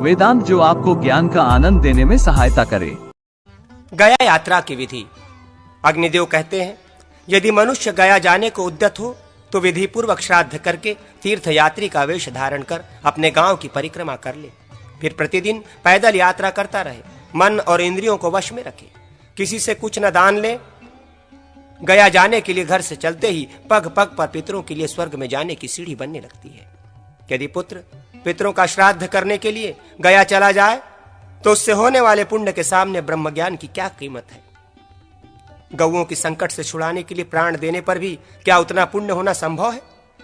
वेदांत जो आपको ज्ञान का आनंद देने में सहायता करे। गया यात्रा की विधि। अग्निदेव कहते हैं, यदि मनुष्य गया जाने को उद्यत हो तो विधि पूर्वक श्राद्ध करके तीर्थ यात्री का वेश धारण कर अपने गांव की परिक्रमा कर ले। फिर प्रतिदिन पैदल यात्रा करता रहे, मन और इंद्रियों को वश में रखे, किसी से कुछ न दान ले। गया जाने के लिए घर से चलते ही पग पग पर पितरों के लिए स्वर्ग में जाने की सीढ़ी बनने लगती है। यदि पुत्र पितरों का श्राद्ध करने के लिए गया चला जाए तो उससे होने वाले पुण्य के सामने ब्रह्म ज्ञान की क्या कीमत है। गौओं की संकट से छुड़ाने के लिए प्राण देने पर भी क्या उतना पुण्य होना संभव है?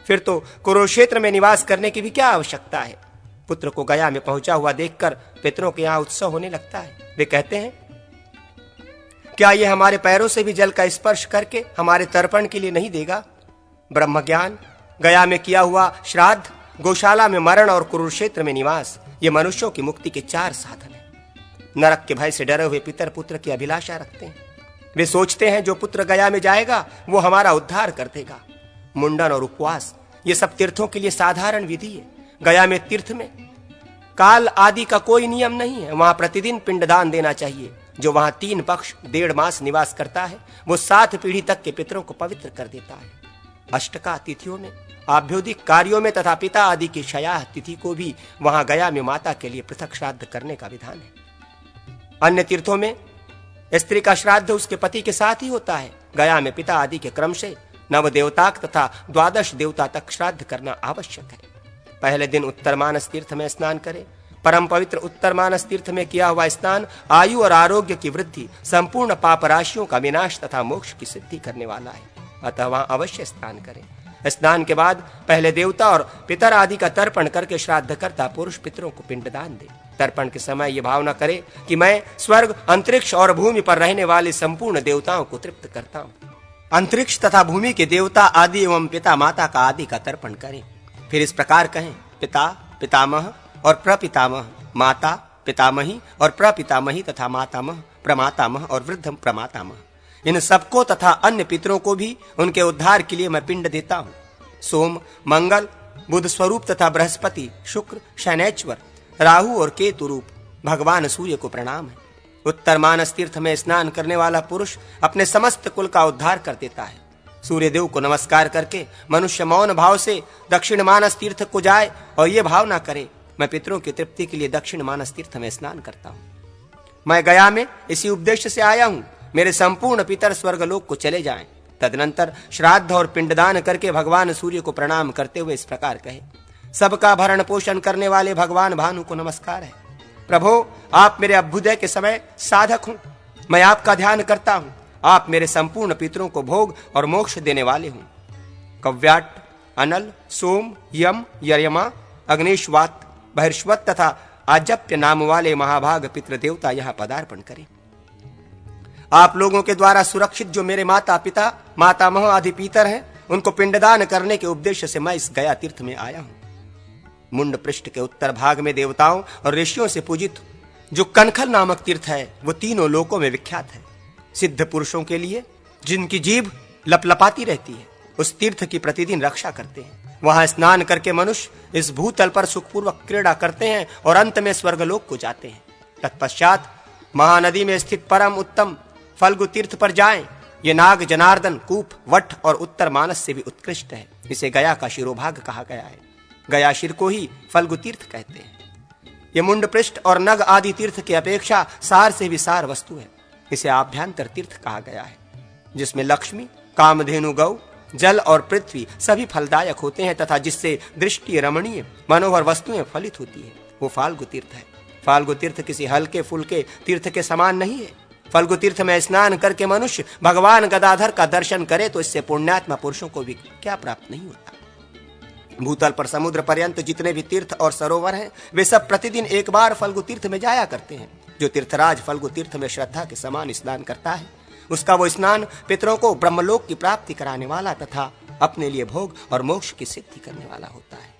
फिर तो कुरुक्षेत्र में निवास करने की भी क्या आवश्यकता है। पुत्र को गया में पहुंचा हुआ देखकर पितरों के यहाँ उत्सव होने लगता है। वे कहते हैं, क्या ये हमारे पैरों से भी जल का स्पर्श करके हमारे तर्पण के लिए नहीं देगा? ब्रह्म ज्ञान, गया में किया हुआ श्राद्ध, गौशाला में मरण और कुरुक्षेत्र में निवास, ये मनुष्यों की मुक्ति के 4 साधन हैं। नरक के भय से डरे हुए पितर पुत्र की अभिलाषा रखते हैं। वे सोचते हैं जो पुत्र गया में जाएगा वो हमारा उद्धार कर देगा। मुंडन और उपवास ये सब तीर्थों के लिए साधारण विधि है। गया में तीर्थ में काल आदि का कोई नियम नहीं है। वहां प्रतिदिन पिंडदान देना चाहिए। जो वहां 3 पक्ष 1.5 मास निवास करता है वो 7 पीढ़ी तक के पितरों को पवित्र कर देता है। अष्टका तिथियों में, आभ्योदिक कार्यों में तथा पिता आदि की शयाह तिथि को भी वहां गया में माता के लिए पृथक श्राद्ध करने का विधान है। अन्य तीर्थों में स्त्री का श्राद्ध उसके पति के साथ ही होता है। गया में पिता आदि के क्रम से नव देवताक तथा 12 देवता तक श्राद्ध करना आवश्यक है। पहले दिन उत्तर मानस तीर्थ में स्नान करें। परम पवित्र उत्तर मानस तीर्थ में किया हुआ स्नान आयु और आरोग्य की वृद्धि, संपूर्ण पाप राशियों का विनाश तथा मोक्ष की सिद्धि करने वाला है। अतः वहां अवश्य स्नान करें। स्नान के बाद पहले देवता और पितर आदि का तर्पण करके श्राद्ध करता पुरुष पितरों को पिंडदान दे। तर्पण के समय ये भावना करे कि मैं स्वर्ग, अंतरिक्ष और भूमि पर रहने वाले संपूर्ण देवताओं को तृप्त करता हूँ। अंतरिक्ष तथा भूमि के देवता आदि एवं पिता माता का आदि का तर्पण करें। फिर इस प्रकार कहें, पिता, पितामह और प्रपितामह, माता, पितामही और प्रपितामही तथा मातामह, प्रमातामह और वृद्ध प्रमातामह, इन सबको तथा अन्य पितरों को भी उनके उद्धार के लिए मैं पिंड देता हूँ। सोम, मंगल, बुध स्वरूप तथा बृहस्पति, शुक्र, शनैश्वर, राहु और केतु रूप भगवान सूर्य को प्रणाम है। उत्तर मानस तीर्थ में स्नान करने वाला पुरुष अपने समस्त कुल का उद्धार कर देता है। सूर्य देव को नमस्कार करके मनुष्य मौन भाव से दक्षिण मानस तीर्थ को जाए और ये भावना करे, मैं पितरों की तृप्ति के लिए दक्षिण मानस तीर्थ में स्नान करता हूँ। मैं गया में इसी उद्देश्य से आया हूँ, मेरे संपूर्ण पितर स्वर्गलोक को चले जाएं। तदनंतर श्राद्ध और पिंडदान करके भगवान सूर्य को प्रणाम करते हुए इस प्रकार कहे, सबका भरण पोषण करने वाले भगवान भानु को नमस्कार है। प्रभो, आप मेरे अभ्युदय के समय साधक हूँ, मैं आपका ध्यान करता हूँ। आप मेरे संपूर्ण पितरों को भोग और मोक्ष देने वाले हूँ। कव्याट, अनल, सोम, यम, यरमा, अग्निश्वात, बहिर्श्वत तथा आजप्य नाम वाले महाभाग पितृ देवता यहाँ पदार्पण करें। आप लोगों के द्वारा सुरक्षित जो मेरे माता पिता, मातामह आदि पितर हैं, उनको पिंडदान करने के उद्देश्य से मैं इस गया तीर्थ में आया हूँ। मुंड पृष्ठ के उत्तर भाग में देवताओं और ऋषियों से पूजित जो कनखल नामक तीर्थ है वो तीनों लोकों में विख्यात है। सिद्ध पुरुषों के लिए जिनकी जीभ लपलपाती रहती है उस तीर्थ की प्रतिदिन रक्षा करते हैं। वहां स्नान करके मनुष्य इस भूतल पर सुखपूर्वक क्रीड़ा करते हैं और अंत में स्वर्गलोक को जाते हैं। तत्पश्चात महानदी में स्थित परम उत्तम फल्गु तीर्थ पर जाएं। ये नाग, जनार्दन, कूप, वट और उत्तर मानस से भी उत्कृष्ट है। इसे गया का शिरोभाग कहा गया है। गया शिर को ही फल्गु तीर्थ कहते हैं। ये मुंड पृष्ठ और नग आदि तीर्थ की अपेक्षा सार से भी सार वस्तु है। इसे आभ्यंतर तीर्थ कहा गया है, जिसमें लक्ष्मी, कामधेनु, गौ, जल और पृथ्वी सभी फलदायक होते हैं तथा जिससे दृष्टि रमणीय मनोहर वस्तुएं फलित होती है, वो फाल्गु तीर्थ है। फाल्गु तीर्थ किसी हल्के फुल्के तीर्थ के समान नहीं है। फाल्गु तीर्थ में स्नान करके मनुष्य भगवान गदाधर का दर्शन करे तो इससे पुण्यात्मा पुरुषों को भी क्या प्राप्त नहीं होता। भूतल पर समुद्र पर्यंत जितने भी तीर्थ और सरोवर हैं वे सब प्रतिदिन एक बार फल्गु तीर्थ में जाया करते हैं। जो तीर्थराज फल्गु तीर्थ में श्रद्धा के समान स्नान करता है उसका वो स्नान पितरों को ब्रह्मलोक की प्राप्ति कराने वाला तथा अपने लिए भोग और मोक्ष की सिद्धि करने वाला होता है।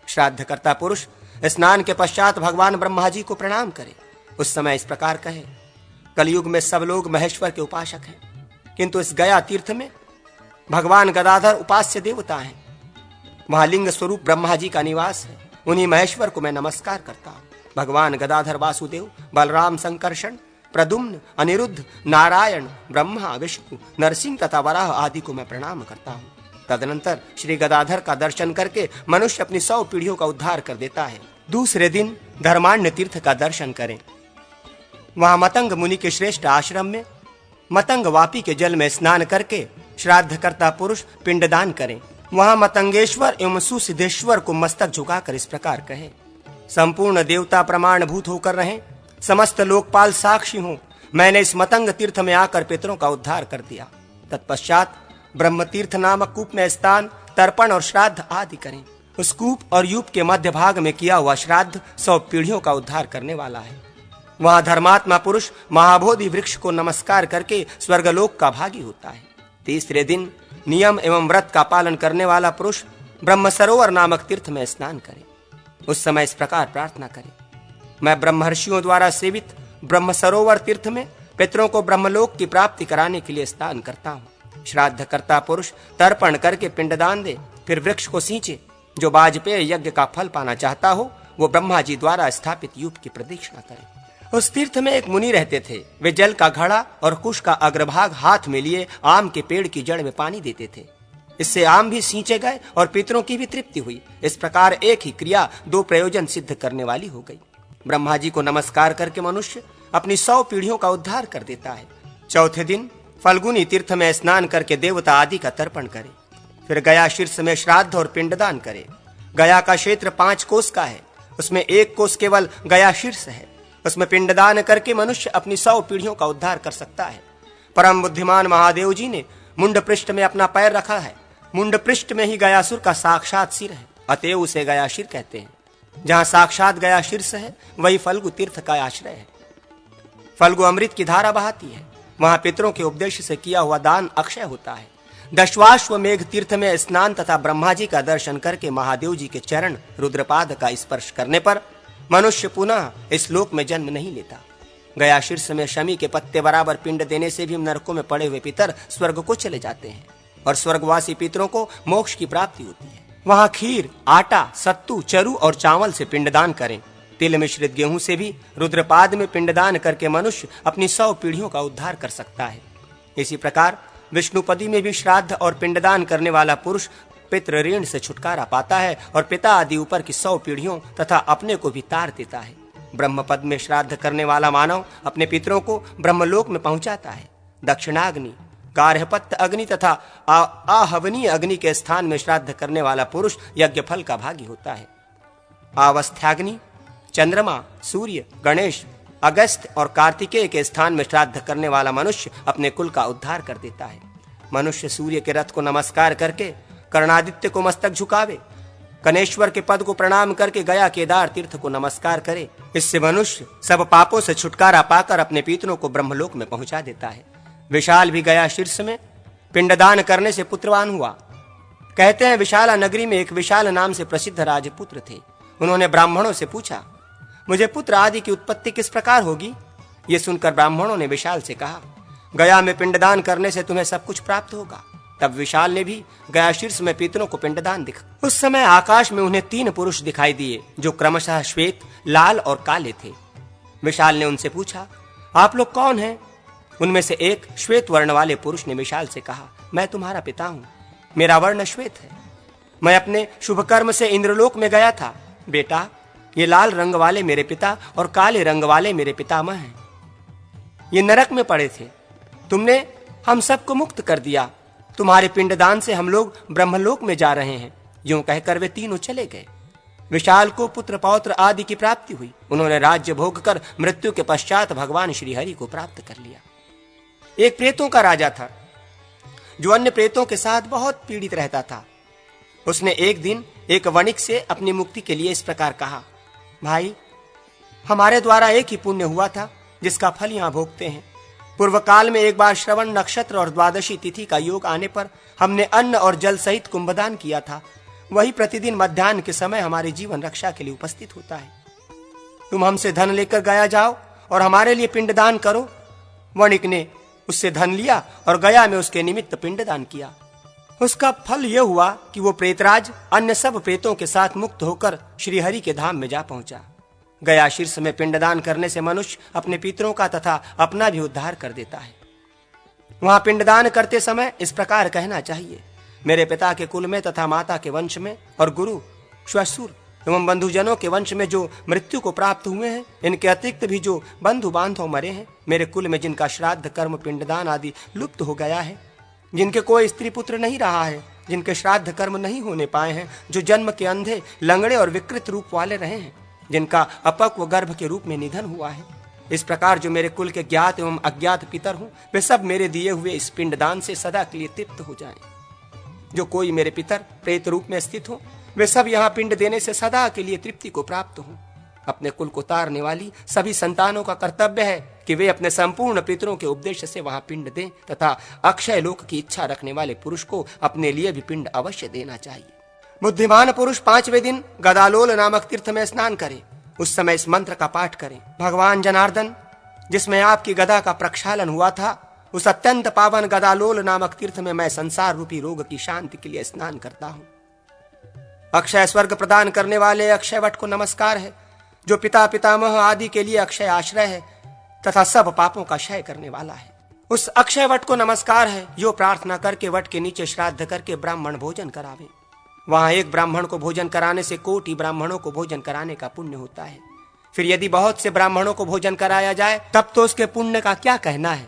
श्राद्ध करता पुरुष स्नान के पश्चात भगवान ब्रह्मा जी को प्रणाम करे। उस समय इस प्रकार कहे, कलयुग में सब लोग महेश्वर के उपासक हैं, किंतु इस गया तीर्थ में भगवान गदाधर उपास्य देवता हैं। वहां लिंग स्वरूप ब्रह्मा जी का निवास है। उन्हीं महेश्वर को मैं नमस्कार करता हूं। भगवान गदाधर वासुदेव, बलराम संकर्षण, प्रद्युम्न, अनिरुद्ध, नारायण, ब्रह्मा, विष्णु, नरसिंह तथा वराह आदि को मैं प्रणाम करता हूँ। तदनंतर श्री गदाधर का दर्शन करके मनुष्य अपनी 100 पीढ़ियों का उद्धार कर देता है। दूसरे दिन धर्माण्य तीर्थ का दर्शन करें। वहां मतंग मुनि के श्रेष्ठ आश्रम में मतंग वापी के जल में स्नान करके श्राद्ध करता पुरुष पिंडदान करें। वहां मतंगेश्वर एवं सुसिद्धेश्वर को मस्तक झुकाकर इस प्रकार कहे, संपूर्ण देवता प्रमाणभूत होकर रहें, समस्त लोकपाल साक्षी हों, मैंने इस मतंग तीर्थ में आकर पितरों का उद्धार कर दिया। तत्पश्चात ब्रह्म तीर्थ नामक कूप में स्नान, तर्पण और श्राद्ध आदि करें। उस कूप और यूप के मध्य भाग में किया हुआ श्राद्ध 100 पीढ़ियों का उद्धार करने वाला है। वहां धर्मात्मा पुरुष महाबोधि वृक्ष को नमस्कार करके स्वर्गलोक का भागी होता है। तीसरे दिन नियम एवं व्रत का पालन करने वाला पुरुष ब्रह्म सरोवर नामक तीर्थ में स्नान करे। उस समय इस प्रकार प्रार्थना करे, मैं ब्रह्मर्षियों द्वारा सेवित ब्रह्म सरोवर तीर्थ में पितरों को ब्रह्मलोक की प्राप्ति कराने के लिए स्नान करता हूँ। श्राद्ध करता पुरुष तर्पण करके पिंडदान दे, फिर वृक्ष को सींचे। जो वाजपेय यज्ञ का फल पाना चाहता हो वो ब्रह्मा जी द्वारा स्थापित यूप की प्रदक्षिणा करे। उस तीर्थ में एक मुनि रहते थे। वे जल का घड़ा और कुश का अग्रभाग हाथ में लिए आम के पेड़ की जड़ में पानी देते थे। इससे आम भी सींचे गए और पितरों की भी तृप्ति हुई। इस प्रकार एक ही क्रिया 2 प्रयोजन सिद्ध करने वाली हो गई। ब्रह्मा जी को नमस्कार करके मनुष्य अपनी 100 पीढ़ियों का उद्धार कर देता है। चौथे दिन फल्गुनी तीर्थ में स्नान करके देवता आदि का तर्पण करे। फिर गया शीर्ष में श्राद्ध और पिंडदान करे। गया का क्षेत्र 5 कोस का है, उसमें 1 कोस केवल गया शीर्ष है। उसमें पिंडदान करके मनुष्य अपनी 100 पीढ़ियों का उद्धार कर सकता है। परम बुद्धिमान महादेव जी ने मुंड पृष्ठ में अपना पैर रखा है। मुंड पृष्ठ में ही गयासुर का साक्षात सिर है, अतएव उसे गयाशीर कहते हैं। जहां साक्षात गया शीर्ष है वही फल्गु तीर्थ का आश्रय है। फल्गु अमृत की धारा बहाती है। वहां पितरों के उपदेश से किया हुआ दान अक्षय होता है। दशवाश्वमेघ तीर्थ में स्नान तथा ब्रह्मा जी का दर्शन करके महादेव जी के चरण रुद्रपाद का स्पर्श करने पर मनुष्य पुनः इस लोक में जन्म नहीं लेता। गया शीर्ष में शमी के पत्ते बराबर पिंड देने से भी नरकों में पड़े हुए पितर स्वर्ग को चले जाते हैं और स्वर्गवासी पितरों को मोक्ष की प्राप्ति होती है। वहां खीर, आटा, सत्तू, चरु और चावल से पिंडदान करें। तिल मिश्रित गेहूं से भी रुद्रपाद में पिंडदान करके मनुष्य अपनी 100 पीढ़ियों का उद्धार कर सकता है। इसी प्रकार विष्णुपदी में भी श्राद्ध और पिंडदान करने वाला पुरुष पितृ ऋण से छुटकारा पाता है और पिता आदि ऊपर की 100 पीढ़ियों तथा अपने को भी तार देता है। ब्रह्मपद में श्राद्ध करने वाला मानव अपने पितरों को ब्रह्मलोक में पहुंचाता है। दक्षिणाग्नि, गार्हपत्य अग्नि तथा आहवनीय अग्नि के स्थान में श्राद्ध करने वाला पुरुष यज्ञ फल का भागी होता है। आवस्थ्याग्नि, चंद्रमा, सूर्य, गणेश, अगस्त्य और कार्तिकेय के स्थान में श्राद्ध करने वाला मनुष्य अपने कुल का उद्धार कर देता है। मनुष्य सूर्य के रथ को नमस्कार करके कर्णादित्य को मस्तक झुकावे, कनेश्वर के पद को प्रणाम करके गया केदार तीर्थ को नमस्कार करे। इससे मनुष्य सब पापों से छुटकारा पाकर अपने पितरों को ब्रह्मलोक में पहुंचा देता है। विशाल भी गया शीर्ष में पिंडदान करने से पुत्रवान हुआ। कहते हैं विशाला नगरी में एक विशाल नाम से प्रसिद्ध राजपुत्र थे। उन्होंने ब्राह्मणों से पूछा, मुझे पुत्र आदि की उत्पत्ति किस प्रकार होगी? ये सुनकर ब्राह्मणों ने विशाल से कहा, गया में पिंडदान करने से तुम्हें सब कुछ प्राप्त होगा। तब विशाल ने भी गया शीर्ष में पितरों को पिंडदान दिखा। उस समय आकाश में उन्हें 3 पुरुष दिखाई दिए जो क्रमशः श्वेत, लाल और काले थे। विशाल ने उनसे पूछा, आप लोग कौन हैं? उनमें से एक श्वेत वर्ण वाले पुरुष ने विशाल से कहा, मैं तुम्हारा पिता हूं, मेरा वर्ण श्वेत है। मैं अपने शुभ कर्म से इंद्रलोक में गया था। बेटा, ये लाल रंग वाले मेरे पिता और काले रंग वाले मेरे पितामह हैं। ये नरक में पड़े थे, तुमने हम सबको मुक्त कर दिया। तुम्हारे पिंडदान से हम लोग ब्रह्मलोक में जा रहे हैं। यूं कहकर वे तीनों चले गए। विशाल को पुत्र पौत्र आदि की प्राप्ति हुई। उन्होंने राज्य भोग कर मृत्यु के पश्चात भगवान श्री हरि को प्राप्त कर लिया। एक प्रेतों का राजा था जो अन्य प्रेतों के साथ बहुत पीड़ित रहता था। उसने एक दिन एक वणिक से अपनी मुक्ति के लिए इस प्रकार कहा, भाई, हमारे द्वारा एक ही पुण्य हुआ था जिसका फल यहां भोगते हैं। पूर्व काल में एक बार श्रवण नक्षत्र और द्वादशी तिथि का योग आने पर हमने अन्न और जल सहित कुंभदान किया था। वही प्रतिदिन मध्याह्न के समय हमारे जीवन रक्षा के लिए उपस्थित होता है। तुम हमसे धन लेकर गया जाओ और हमारे लिए पिंडदान करो। वणिक ने उससे धन लिया और गया में उसके निमित्त पिंडदान किया। उसका फल यह हुआ कि वो प्रेतराज अन्य सब प्रेतों के साथ मुक्त होकर श्रीहरि के धाम में जा पहुंचा। गया शीर्ष में पिंडदान करने से मनुष्य अपने पितरों का तथा अपना भी उद्धार कर देता है। वहां पिंडदान करते समय इस प्रकार कहना चाहिए, मेरे पिता के कुल में तथा माता के वंश में और गुरु, श्वशुर एवं बंधुजनों के वंश में जो मृत्यु को प्राप्त हुए हैं, इनके अतिरिक्त भी जो बंधु बांधव मरे हैं, मेरे कुल में जिनका श्राद्ध कर्म पिंडदान आदि लुप्त हो गया है, जिनके कोई स्त्री पुत्र नहीं रहा है, जिनके श्राद्ध कर्म नहीं होने पाए हैं, जो जन्म के अंधे, लंगड़े और विकृत रूप वाले रहे हैं, जिनका अपक्व गर्भ के रूप में निधन हुआ है, इस प्रकार जो मेरे कुल के ज्ञात एवं अज्ञात पितर हों, वे सब मेरे दिए हुए इस पिंडदान से सदा के लिए तृप्त हो जाएं। जो कोई मेरे पितर प्रेत रूप में स्थित हो, वे सब यहाँ पिंड देने से सदा के लिए तृप्ति को प्राप्त हों। अपने कुल को तारने वाली सभी संतानों का कर्तव्य है कि वे अपने संपूर्ण पितरों के उपदेश से वहां पिंड दें तथा अक्षय लोक की इच्छा रखने वाले पुरुष को अपने लिए भी पिंड अवश्य देना चाहिए। बुद्धिमान पुरुष 5वें दिन गदालोल नामक तीर्थ में स्नान करे। उस समय इस मंत्र का पाठ करें, भगवान जनार्दन, जिसमें आपकी गदा का प्रक्षालन हुआ था, उस अत्यंत पावन गदालोल नामक तीर्थ में मैं संसार रूपी रोग की शांति के लिए स्नान करता हूं। अक्षय स्वर्ग प्रदान करने वाले अक्षय वट को नमस्कार है, जो पिता पितामह आदि के लिए अक्षय आश्रय है तथा सब पापों का क्षय करने वाला है। उस अक्षय वट को नमस्कार है, जो प्रार्थना करके वट के नीचे श्राद्ध करके ब्राह्मण भोजन करावे। वहां एक ब्राह्मण को भोजन कराने से कोटि ब्राह्मणों को भोजन कराने का पुण्य होता है। फिर यदि बहुत से ब्राह्मणों को भोजन कराया जाए तब तो उसके पुण्य का क्या कहना है।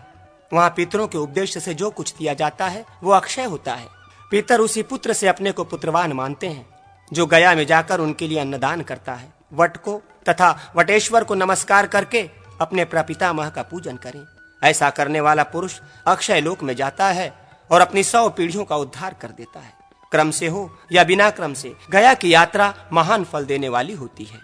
वहां पितरों के उपदेश से जो कुछ दिया जाता है वो अक्षय होता है। पितर उसी पुत्र से अपने को पुत्रवान मानते हैं, जो गया में जाकर उनके लिए अन्नदान करता है। वट को तथा वटेश्वर को नमस्कार करके अपने प्रपितामह का पूजन करें। ऐसा करने वाला पुरुष अक्षय लोक में जाता है और अपनी 100 पीढ़ियों का उद्धार कर देता है। क्रम से हो या बिना क्रम से, गया की यात्रा महान फल देने वाली होती है।